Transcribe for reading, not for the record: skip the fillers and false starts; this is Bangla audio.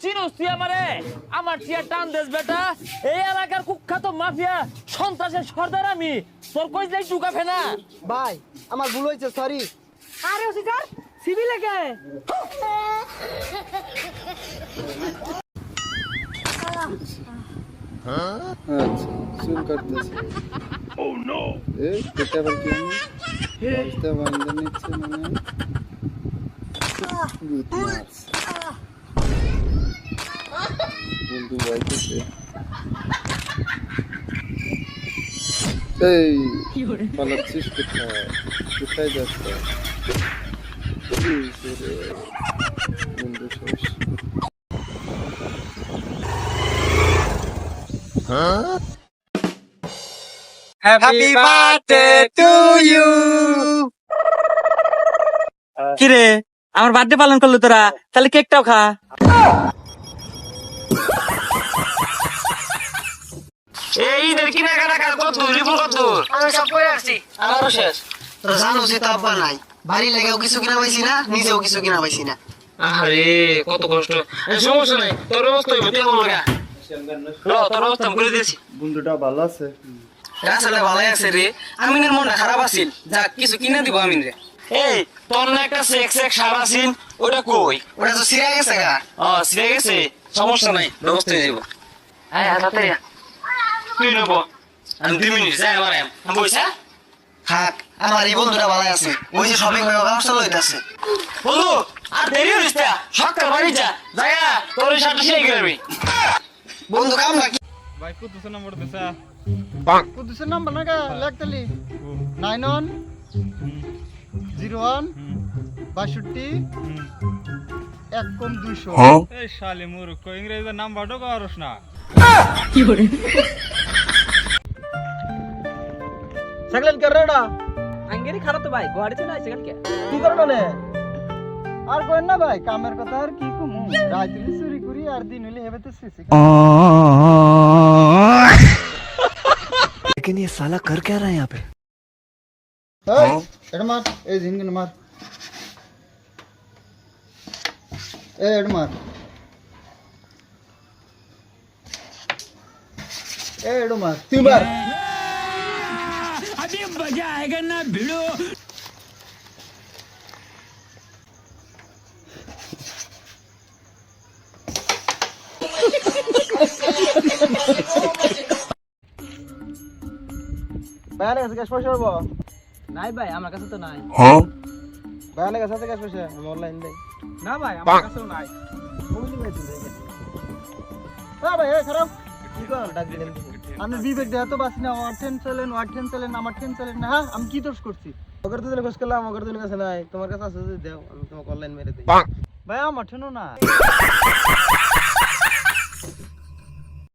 চিনোস তুই আমারে? আমার টিয়া টান দেশ বেটা, এই এলাকার কুখ্যাত মাফিয়া সন্ত্রাসের সর্দার আমি। তোর কই যাই টুকা ফেনা? ভাই আমার ভুল হয়েছে, সরি। আরে অফিসার সিভিলে কে? আচ্ছা চুল কাটতেছে। ও নো, এটা আবার কি? এটা বান্ধা নিচ্ছে মানে গুড মাছ বন্ধু যাইতেছে। এই পালাচ্ছিস কোথায়? কোথায় যাচ্ছ বন্ধু? শেষ। Happy birthday to you. কিরে আমার বার্থডে পালন করলো তোরা, তাহলে কেকটাও খা। এই ঈদের কেনাকাটা কার কত রিপোর্ট কত? আমি সব করে আসছি। আমারও শেষ। তো জানো সে তো আব্বা নাই, বাড়ি লেগেও কিছু কিনা পাইছি না, নিজেও কিছু কিনা পাইছি না। আরে কত কষ্ট। সমস্যা নাই, তোর ব্যবস্থা হইবে, তুই আমার লাগা। তোর ব্যবস্থা আমি করে দিয়েছি। বন্ধুটা ভালো আছে? আসলে ভালোই আছে রে, আমিনের মনটা খারাপ আছিল, যাক কিছু কিনে দিব আমিন রে। এই তোর না একটা সেক্স সার আছিল, ওটা কই? ওটা তো সিরিয়া গেছে গা। সিরে গেছে, সমস্যা নাই, ব্যবস্থা হয়ে যাবো। হ্যাঁ তাড়াতাড়ি তুই নেব, আমি 2 মিনিট যাই আমার আমি বইসা। থাক, আমার এই বন্ধুটা ভালোই আছে, ওই যে শপিং করে ব্যবস্থা লইতাছে। বন্ধু আর দেরি হইস না, সকাল বাড়ি যা, যায়া তোর এই শার্টটা সেই করবি। বন্ধু কাম নাকি? ভাই কুদ্দুসের নম্বর দিছা? কুদ্দুসের নাম্বার না কা লেখতলি 9101 62 1 কম 200। এই শালি মূর্খ, ইংরেজিতে নাম্বারটা পারস না। সাকলেন করড়া আঙ্গেরি খারাপ তো ভাই, গোয়াড়ি চলে আসছে কালকে। কি করনো নে? আর কোন না ভাই, কামের কথা আর কি কমু, রাইতে চুরি করি আর দিন হইলে হেবেতে সিসি। लेकिन ये साला कर क्या रहा है यहाँ पे? এই এটা মার, এই জিনগিন মার, এই এটা মার, এই এটা মার, তুই মার। अभी मजा आएगा ना भिड़ो। ভাইয়ার কাছে ক্যাশ পয়সা হবো? নাই ভাই আমার কাছে তো নাই। ভাইয়ার কাছে ক্যাশ পয়সা আমি অনলাইন দেই। না ভাই আমার কাছেও নাই। ভাই এই খারাপ কি কর ডাক দিলেন? আমি বিবেক দেহ তো বাসি না, আমার টেন চলেন, ওয়ার টেন চলেন, আমার টেন চলেন না। হ্যাঁ আমি কি দোষ করছি? ওগর তো দিলে খোঁজ করলাম, ওগর দিলে কাছে নাই, তোমার কাছে আছে যদি দাও, আমি তোমাকে অনলাইন মেরে দেই। ভাই আমার টেনও না।